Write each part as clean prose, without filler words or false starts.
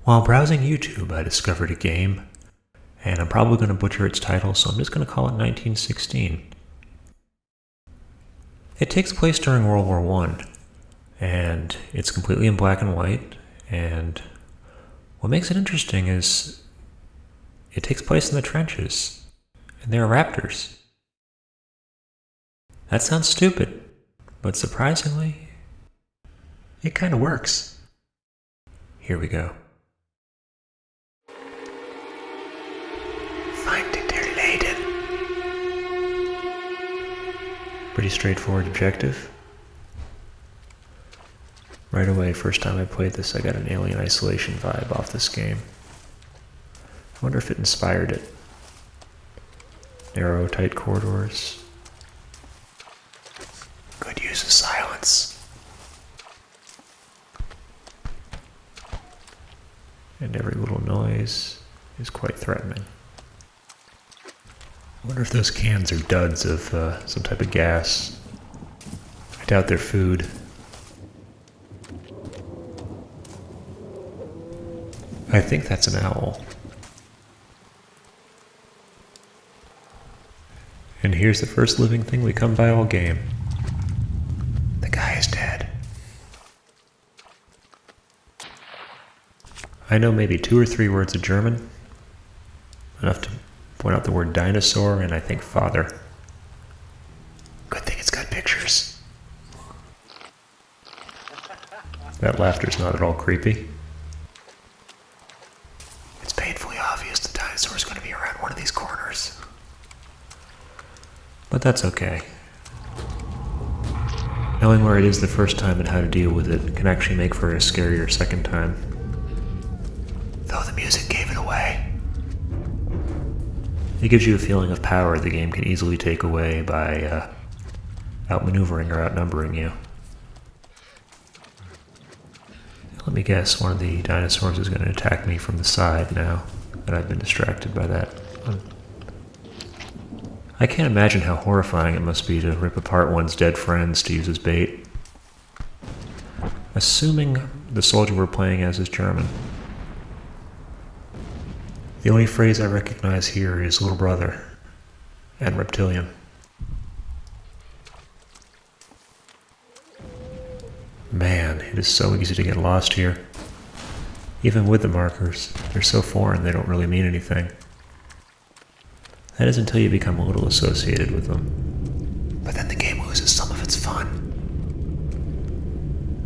While browsing YouTube, I discovered a game, and I'm probably going to butcher its title, so I'm just going to call it 1916. It takes place during World War I, and it's completely in black and white, and what makes it interesting is it takes place in the trenches, and there are raptors. That sounds stupid, but surprisingly, it kind of works. Here we go. Pretty straightforward objective. Right away, first time I played this, I got an Alien Isolation vibe off this game. I wonder if it inspired it. Narrow, tight corridors. Good use of silence. And every little noise is quite threatening. I wonder if those cans are duds of some type of gas. I doubt they're food. I think that's an owl. And here's the first living thing we come by all game. The guy is dead. I know maybe 2 or 3 words of German. Enough to point out the word dinosaur and I think father. Good thing it's got pictures. That laughter's not at all creepy. It's painfully obvious the dinosaur's going to be around one of these corners. But that's okay. Knowing where it is the first time and how to deal with it can actually make for a scarier second time. Though the music gave it away. It gives you a feeling of power the game can easily take away by outmaneuvering or outnumbering you. Let me guess, one of the dinosaurs is going to attack me from the side now that I've been distracted by that. I can't imagine how horrifying it must be to rip apart one's dead friends to use as bait. Assuming the soldier we're playing as is German. The only phrase I recognize here is little brother and reptilian. Man, it is so easy to get lost here. Even with the markers, they're so foreign they don't really mean anything. That is until you become a little associated with them. But then the game loses some of its fun.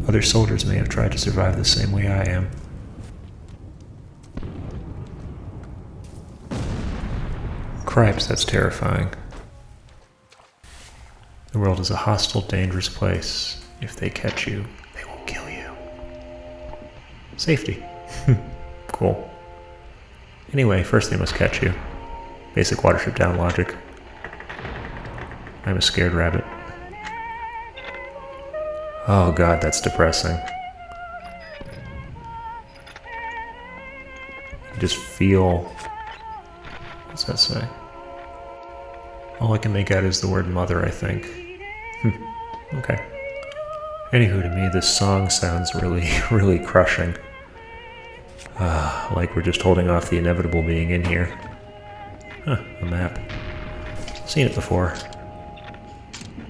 Other soldiers may have tried to survive the same way I am. Cripes, that's terrifying. The world is a hostile, dangerous place. If they catch you, they will kill you. Safety. Cool. Anyway, first they must catch you. Basic Watership Down logic. I'm a scared rabbit. Oh god, that's depressing. You just feel... What's that say? All I can make out is the word mother, I think. Okay. Anywho, to me, this song sounds really, really crushing. Like we're just holding off the inevitable being in here. Huh, a map. Seen it before.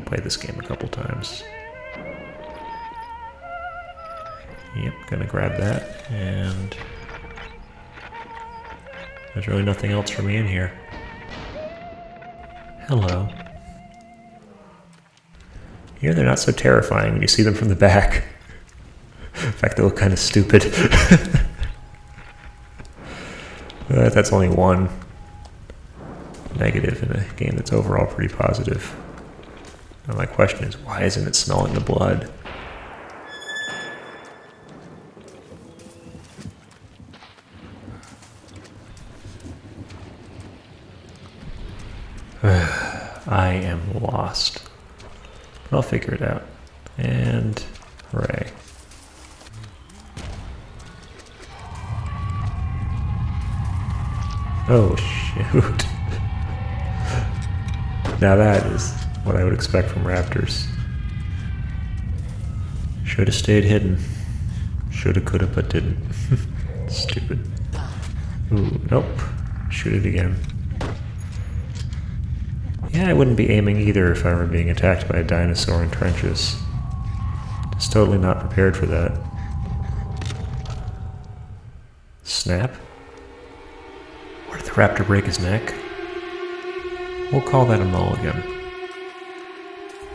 Played this game a couple times. Yep, gonna grab that, and... There's really nothing else for me in here. Hello. Here they're not so terrifying when you see them from the back. In fact, they look kind of stupid. That's only one negative in a game that's overall pretty positive. Now my question is, why isn't it smelling the blood? I am lost. But I'll figure it out. And hooray. Oh shoot. Now that is what I would expect from raptors. Should have stayed hidden. Shoulda, coulda, but didn't. Stupid. Ooh, nope. Shoot it again. Yeah, I wouldn't be aiming either if I were being attacked by a dinosaur in trenches. Just totally not prepared for that. Snap? Or did the raptor break his neck? We'll call that a mulligan.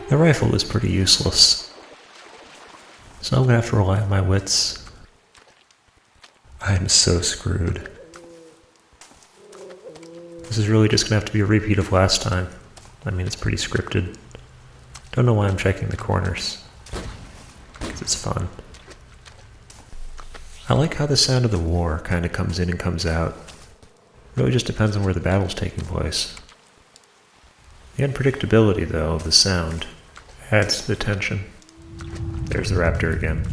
The rifle is pretty useless, so I'm gonna have to rely on my wits. I'm so screwed. This is really just gonna have to be a repeat of last time. I mean, it's pretty scripted. Don't know why I'm checking the corners. Because it's fun. I like how the sound of the war kind of comes in and comes out. It really just depends on where the battle's taking place. The unpredictability, though, of the sound adds to the tension. There's the raptor again.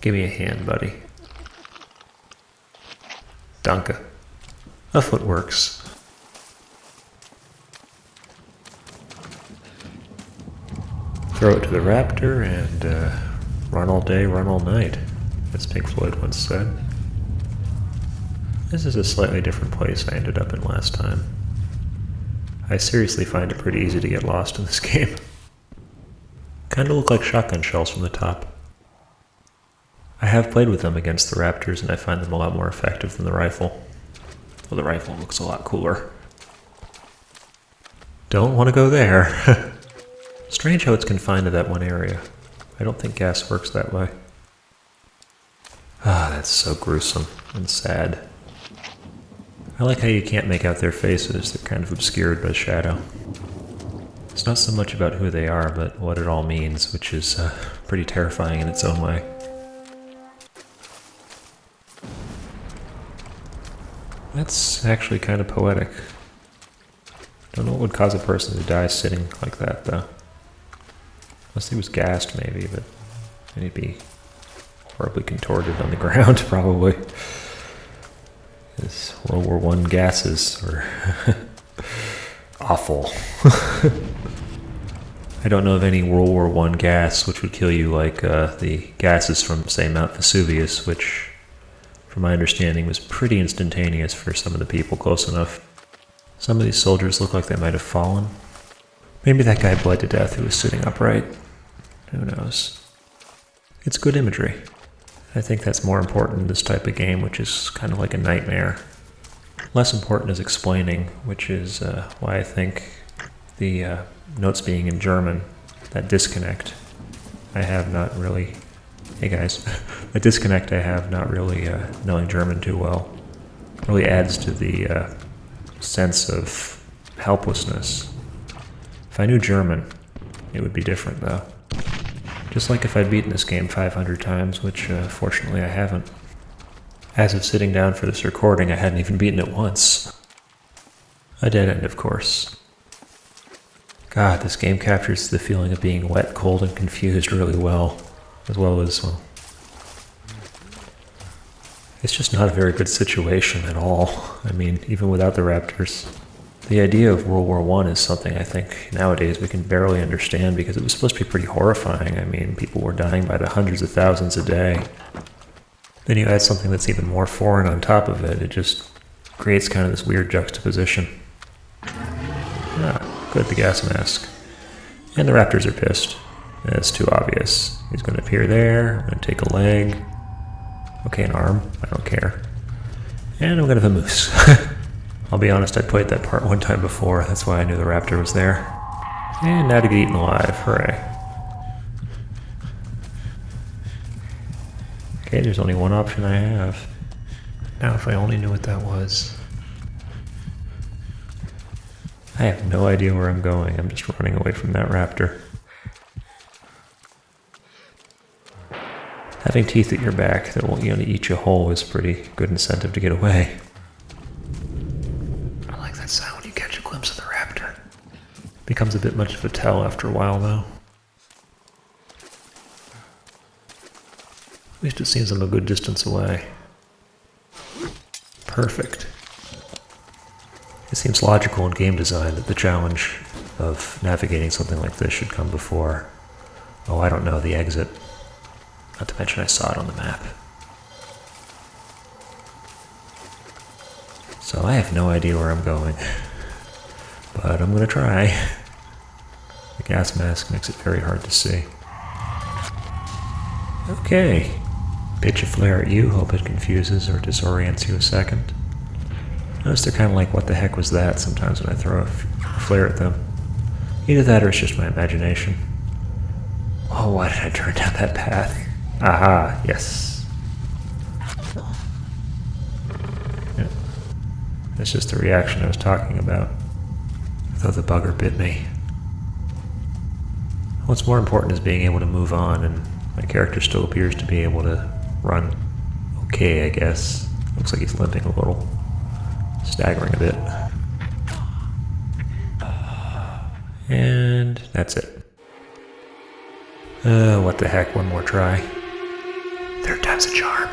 Give me a hand, buddy. Danke. A foot works. Throw it to the raptor and run all day, run all night, as Pink Floyd once said. This is a slightly different place I ended up in last time. I seriously find it pretty easy to get lost in this game. Kinda look like shotgun shells from the top. I have played with them against the raptors and I find them a lot more effective than the rifle. Well, the rifle looks a lot cooler. Don't want to go there. Strange how it's confined to that one area. I don't think gas works that way. Ah, that's so gruesome and sad. I like how you can't make out their faces. They're kind of obscured by shadow. It's not so much about who they are, but what it all means, which is pretty terrifying in its own way. That's actually kind of poetic. Don't know what would cause a person to die sitting like that, though. Unless he was gassed, maybe, but then he'd be horribly contorted on the ground, probably. His World War I gases were awful. I don't know of any World War I gas which would kill you like the gases from, say, Mount Vesuvius, which, from my understanding, was pretty instantaneous for some of the people close enough. Some of these soldiers look like they might have fallen. Maybe that guy bled to death who was sitting upright. Who knows? It's good imagery. I think that's more important in this type of game, which is kind of like a nightmare. Less important is explaining, which is why I think the notes being in German, that disconnect, I have not really... Hey guys. The disconnect I have not really knowing German too well really adds to the sense of helplessness. If I knew German, it would be different though. Just like if I'd beaten this game 500 times, which fortunately I haven't. As of sitting down for this recording, I hadn't even beaten it once. A dead end, of course. God, this game captures the feeling of being wet, cold, and confused really well. As well as, well, it's just not a very good situation at all. I mean, even without the raptors. The idea of World War I is something I think nowadays we can barely understand because it was supposed to be pretty horrifying. I mean, people were dying by the hundreds of thousands a day. Then you add something that's even more foreign on top of it. It just creates kind of this weird juxtaposition. Ah, good, the gas mask. And the raptors are pissed. It's too obvious. He's going to appear there. I'm going to take a leg. Okay, an arm. I don't care. And I'm going to have a moose. I'll be honest, I played that part one time before. That's why I knew the raptor was there. And now to get eaten alive. Hooray. Okay, there's only one option I have. Now, if I only knew what that was. I have no idea where I'm going. I'm just running away from that raptor. Having teeth at your back that won't eat you whole is pretty good incentive to get away. I like that sound when you catch a glimpse of the raptor. Becomes a bit much of a tell after a while, though. At least it seems I'm a good distance away. Perfect. It seems logical in game design that the challenge of navigating something like this should come before, oh, I don't know, the exit. Not to mention I saw it on the map. So I have no idea where I'm going, but I'm gonna try. The gas mask makes it very hard to see. Okay. Pitch a flare at you, hope it confuses or disorients you a second. Notice they're kind of like, what the heck was that, sometimes when I throw a flare at them. Either that or it's just my imagination. Oh, why did I turn down that path? Aha, yes. Yeah. That's just the reaction I was talking about. Though the bugger bit me. What's more important is being able to move on, and my character still appears to be able to run okay, I guess. Looks like he's limping a little. Staggering a bit. And that's it. What the heck, one more try. Third time's a charm.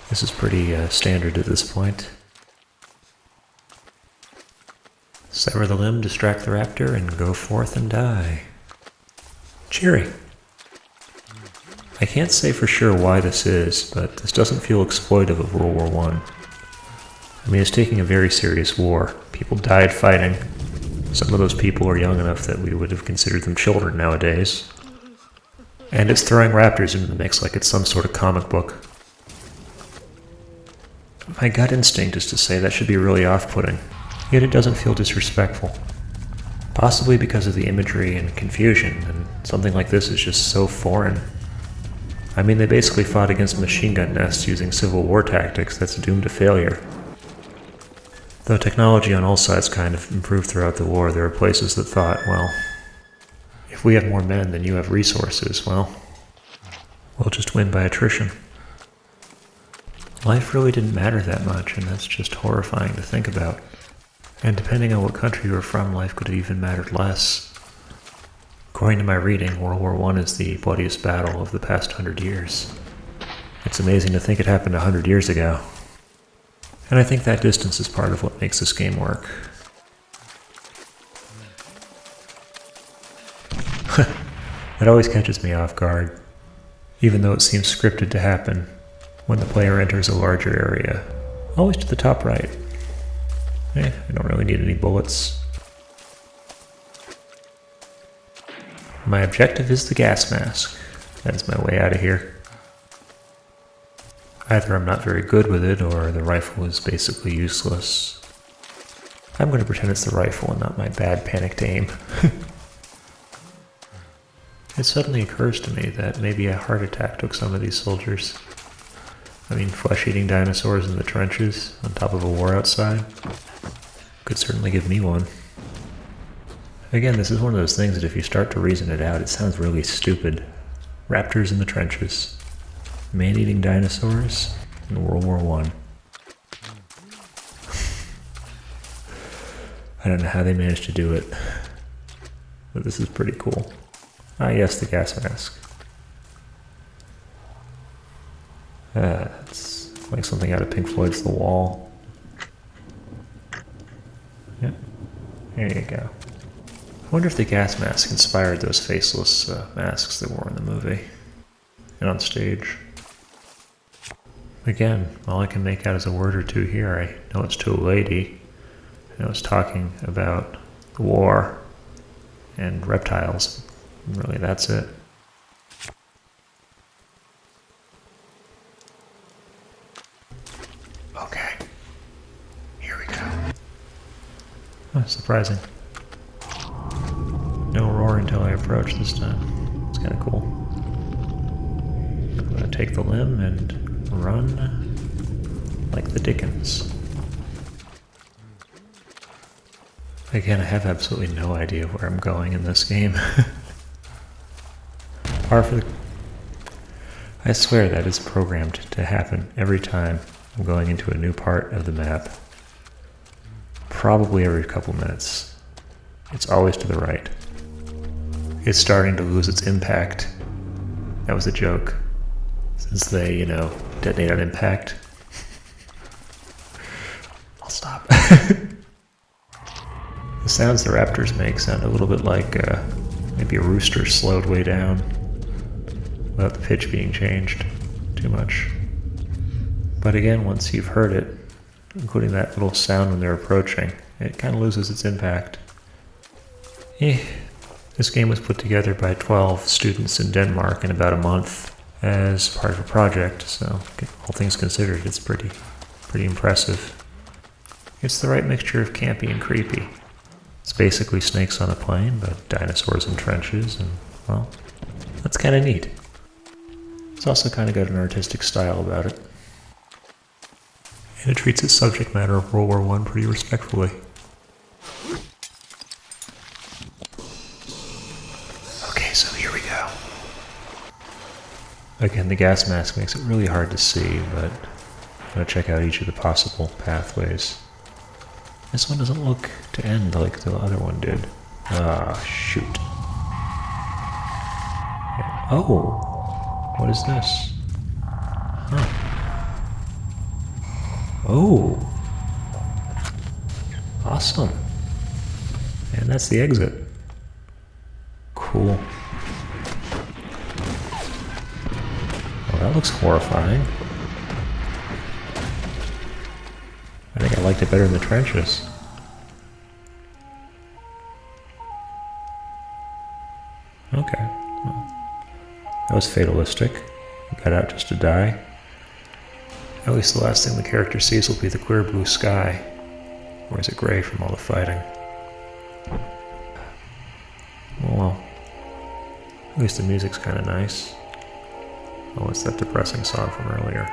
This is pretty standard at this point. Sever the limb, distract the raptor, and go forth and die. Cheery. I can't say for sure why this is, but this doesn't feel exploitive of World War I. I mean, it's taking a very serious war. People died fighting. Some of those people are young enough that we would have considered them children nowadays. And it's throwing raptors into the mix like it's some sort of comic book. My gut instinct is to say that should be really off-putting, yet it doesn't feel disrespectful. Possibly because of the imagery and confusion, and something like this is just so foreign. I mean, they basically fought against machine gun nests using Civil War tactics that's doomed to failure. Though technology on all sides kind of improved throughout the war, there are places that thought, well, if we have more men than you have resources, well, we'll just win by attrition. Life really didn't matter that much, and that's just horrifying to think about. And depending on what country you were from, life could have even mattered less. According to my reading, World War I is the bloodiest battle of the past 100 years. It's amazing to think it happened 100 years ago. And I think that distance is part of what makes this game work. It always catches me off guard, even though it seems scripted to happen when the player enters a larger area. Always to the top right. I don't really need any bullets. My objective is the gas mask. That is my way out of here. Either I'm not very good with it, or the rifle is basically useless. I'm going to pretend it's the rifle and not my bad panicked aim. It suddenly occurs to me that maybe a heart attack took some of these soldiers. I mean, flesh-eating dinosaurs in the trenches, on top of a war outside, could certainly give me one. Again, this is one of those things that if you start to reason it out, it sounds really stupid. Raptors in the trenches. Man-eating dinosaurs in World War I. I don't know how they managed to do it, but this is pretty cool. Ah, yes, the gas mask. It's like something out of Pink Floyd's The Wall. Yep, there you go. I wonder if the gas mask inspired those faceless masks that were in the movie and on stage. Again, all I can make out is a word or two here. I know it's to a lady. I know it's talking about the war and reptiles. And really, that's it. Okay. Here we go. Oh, surprising. No roar until I approach this time. It's kind of cool. I'm going to take the limb and run like the Dickens. Again, I have absolutely no idea where I'm going in this game. I swear that is programmed to happen every time I'm going into a new part of the map. Probably every couple minutes. It's always to the right. It's starting to lose its impact. That was a joke. Since they, detonate on impact. I'll stop. The sounds the raptors make sound a little bit like maybe a rooster slowed way down without the pitch being changed too much. But again, once you've heard it, including that little sound when they're approaching, it kind of loses its impact. This game was put together by 12 students in Denmark in about a month as part of a project, so all things considered, it's pretty impressive. It's the right mixture of campy and creepy. It's basically snakes on a plane, but dinosaurs in trenches, and, well, that's kind of neat. It's also kind of got an artistic style about it. And it treats its subject matter of World War I pretty respectfully. Okay, so here we go. Again, the gas mask makes it really hard to see, but I'm going to check out each of the possible pathways. This one doesn't look to end like the other one did. Ah, shoot. Yeah. Oh! What is this? Huh. Oh! Awesome. And that's the exit. Cool. Oh, that looks horrifying. I think I liked it better in the trenches. Okay. Well, that was fatalistic. You got out just to die. At least the last thing the character sees will be the clear blue sky. Or is it gray from all the fighting? Well, at least the music's kind of nice. Oh, it's that depressing song from earlier.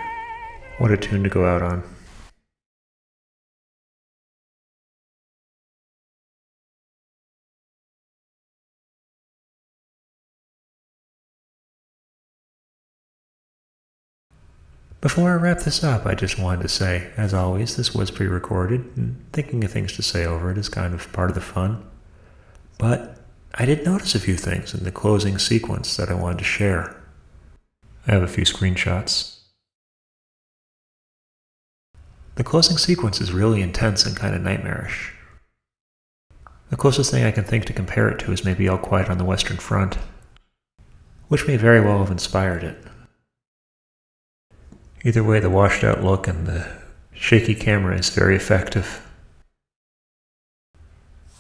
What a tune to go out on. Before I wrap this up, I just wanted to say, as always, this was pre-recorded, and thinking of things to say over it is kind of part of the fun. But I did notice a few things in the closing sequence that I wanted to share. I have a few screenshots. The closing sequence is really intense and kind of nightmarish. The closest thing I can think to compare it to is maybe All Quiet on the Western Front, which may very well have inspired it. Either way, the washed out look and the shaky camera is very effective.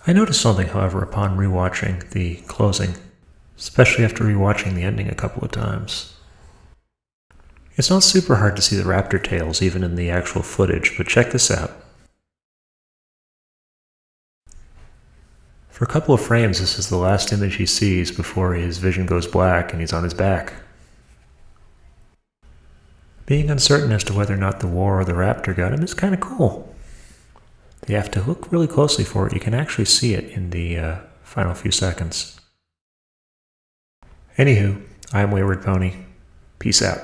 I noticed something, however, upon rewatching the closing, especially after rewatching the ending a couple of times. It's not super hard to see the raptor tails even in the actual footage, but check this out. For a couple of frames, this is the last image he sees before his vision goes black and he's on his back. Being uncertain as to whether or not the war or the raptor got him is kind of cool. You have to look really closely for it. You can actually see it in the final few seconds. Anywho, I'm Wayward Pony. Peace out.